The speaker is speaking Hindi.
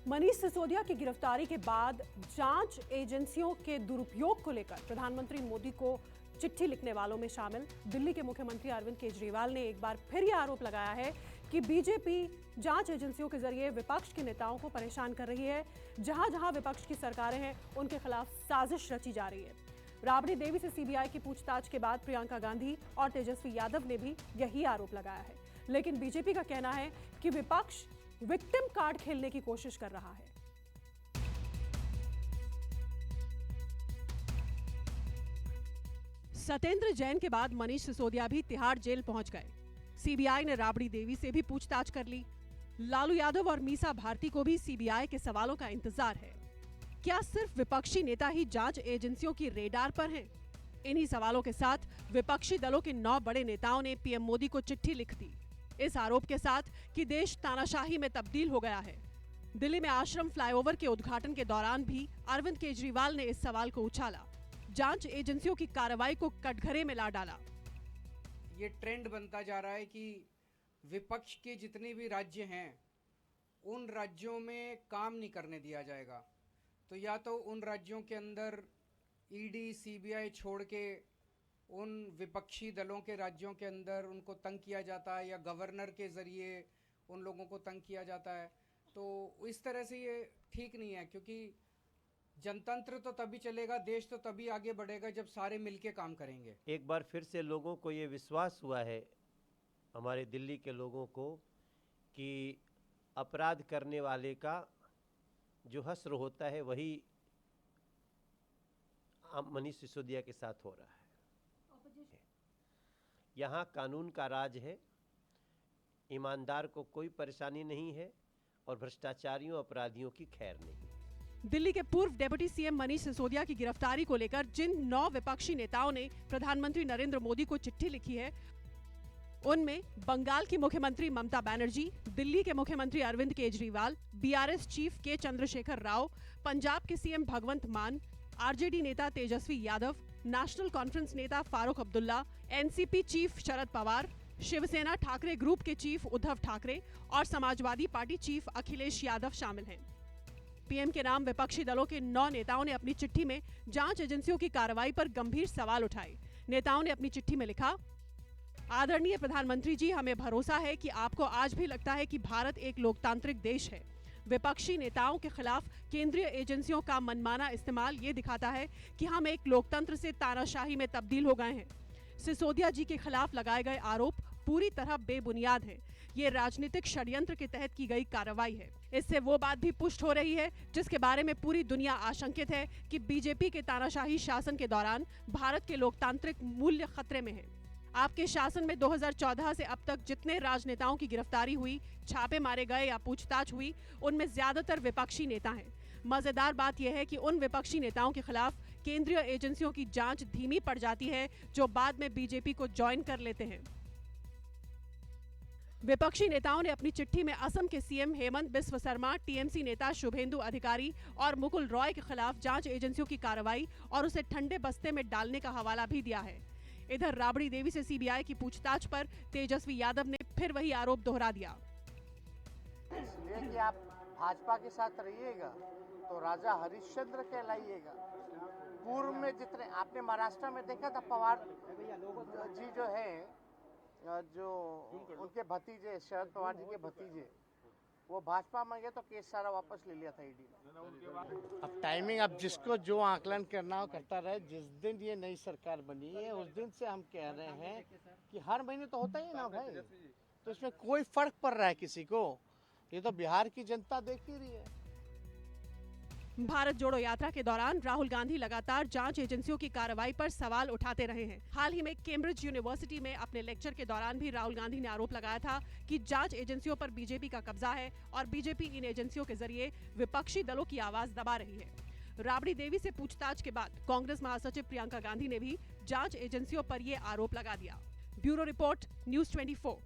मनीष सिसोदिया की गिरफ्तारी के बाद जांच एजेंसियों के दुरुपयोग को लेकर प्रधानमंत्री मोदी को चिट्ठी लिखने वालों में शामिल दिल्ली के मुख्यमंत्री अरविंद केजरीवाल ने एक बार फिर यह आरोप लगाया है कि बीजेपी जांच एजेंसियों के जरिए विपक्ष के नेताओं को परेशान कर रही है। जहां जहां विपक्ष की सरकारें हैं, उनके खिलाफ साजिश रची जा रही है। राबड़ी देवी से सीबीआई की पूछताछ के बाद प्रियंका गांधी और तेजस्वी यादव ने भी यही आरोप लगाया है, लेकिन बीजेपी का कहना है कि विपक्ष विक्टिम कार्ड खेलने की कोशिश कर रहा है। सत्येंद्र जैन के बाद मनीष सिसोदिया भी तिहाड़ जेल पहुंच गए। सीबीआई ने राबड़ी देवी से भी पूछताछ कर ली। लालू यादव और मीसा भारती को भी सीबीआई के सवालों का इंतजार है। क्या सिर्फ विपक्षी नेता ही जांच एजेंसियों की रेडार पर हैं? इन्हीं सवालों के साथ विपक्षी दलों के 9 बड़े नेताओं ने पीएम मोदी को चिट्ठी लिख दी, इस आरोप के साथ कि देश तानाशाही में तब्दील हो गया है। दिल्ली में आश्रम फ्लाईओवर के उद्घाटन के दौरान भी अरविंद केजरीवाल ने इस सवाल को उछाला। जांच एजेंसियों की कार्रवाई को कटघरे में ला डाला। ये ट्रेंड बनता जा रहा है कि विपक्ष के जितने भी राज्य हैं, उन राज्यों में काम नहीं करने दिया जाएगा। तो या तो उन राज्यों के अंदर ईडी, सीबीआई छोड़ के उन विपक्षी दलों के राज्यों के अंदर उनको तंग किया जाता है, या गवर्नर के ज़रिए उन लोगों को तंग किया जाता है। तो इस तरह से ये ठीक नहीं है, क्योंकि जनतंत्र तो तभी चलेगा, देश तो तभी आगे बढ़ेगा जब सारे मिलके काम करेंगे। एक बार फिर से लोगों को ये विश्वास हुआ है, हमारे दिल्ली के लोगों को, कि अपराध करने वाले का जो हश्र होता है वही मनीष सिसोदिया के साथ हो रहा है। यहाँ कानून का राज है, ईमानदार को कोई परेशानी नहीं है और भ्रष्टाचारियों अपराधियों की खैर नहीं। दिल्ली के पूर्व डिप्टी सीएम मनीष सिसोदिया की गिरफ्तारी को लेकर जिन 9 विपक्षी नेताओं ने प्रधानमंत्री नरेंद्र मोदी को चिट्ठी लिखी है, उनमें बंगाल की मुख्यमंत्री ममता बनर्जी, दिल्ली के मुख्यमंत्री अरविंद केजरीवाल, बीआरएस चीफ के चंद्रशेखर राव, पंजाब के सीएम भगवंत मान, आरजेडी नेता तेजस्वी यादव, नेशनल कॉन्फ्रेंस नेता Farooq Abdullah, NCP chief Sharad Pawar, Shiv Sena Thackeray group के चीफ उद्धव ठाकरे और समाजवादी पार्टी चीफ अखिलेश यादव शामिल हैं। पीएम के नाम विपक्षी दलों के 9 नेताओं ने अपनी चिट्ठी में जांच एजेंसियों की कार्रवाई पर गंभीर सवाल उठाए। नेताओं ने अपनी चिट्ठी में लिखा, आदरणीय प्रधानमंत्री जी, हमें भरोसा है कि आपको आज भी लगता है कि भारत एक लोकतांत्रिक देश है। विपक्षी नेताओं के खिलाफ केंद्रीय एजेंसियों का मनमाना इस्तेमाल ये दिखाता है कि हम एक लोकतंत्र से तानाशाही में तब्दील हो गए हैं। सिसोदिया जी के खिलाफ लगाए गए आरोप पूरी तरह बेबुनियाद है। ये राजनीतिक षड्यंत्र के तहत की गई कार्रवाई है। इससे वो बात भी पुष्ट हो रही है जिसके बारे में पूरी दुनिया आशंकित है कि बीजेपी के तानाशाही शासन के दौरान भारत के लोकतांत्रिक मूल्य खतरे में हैं। आपके शासन में 2014 से अब तक जितने राजनेताओं की गिरफ्तारी हुई, छापे मारे गए या पूछताछ हुई, उनमें ज्यादातर विपक्षी नेता हैं। मजेदार बात यह है कि उन विपक्षी नेताओं के खिलाफ केंद्रीय एजेंसियों की जांच धीमी पड़ जाती है, जो बाद में बीजेपी को ज्वाइन कर लेते हैं। विपक्षी नेताओं ने अपनी चिट्ठी में असम के सीएम हेमंत बिस्व शर्मा, टीएमसी नेता शुभेंदु अधिकारी और मुकुल रॉय के खिलाफ जांच एजेंसियों की कार्रवाई और उसे ठंडे बस्ते में डालने का हवाला भी दिया है। इधर राबड़ी देवी से सीबीआई की पूछताछ पर तेजस्वी यादव ने फिर वही आरोप दोहरा दिया। इसलिए कि आप भाजपा के साथ रहिएगा तो राजा हरिश्चंद्र कहलाइएगा। पूर्व में जितने आपने महाराष्ट्र में देखा था, पवार जी जो है, जो उनके भतीजे शरद पवार जी के भतीजे, वो भाजपा में गए तो केस सारा वापस ले लिया था ईडी ने। अब टाइमिंग, अब जिसको जो आकलन करना हो करता रहे। जिस दिन ये नई सरकार बनी है उस दिन से हम कह रहे हैं कि हर महीने तो होता ही ना भाई, तो इसमें कोई फर्क पड़ रहा है किसी को? ये तो बिहार की जनता देख ही रही है। भारत जोड़ो यात्रा के दौरान राहुल गांधी लगातार जांच एजेंसियों की कार्रवाई पर सवाल उठाते रहे हैं। हाल ही में कैम्ब्रिज यूनिवर्सिटी में अपने लेक्चर के दौरान भी राहुल गांधी ने आरोप लगाया था कि जांच एजेंसियों पर बीजेपी का कब्जा है और बीजेपी इन एजेंसियों के जरिए विपक्षी दलों की आवाज दबा रही है। राबड़ी देवी से पूछताछ के बाद कांग्रेस महासचिव प्रियंका गांधी ने भी जांच एजेंसियों पर ये आरोप लगा दिया। Bureau report, news 24।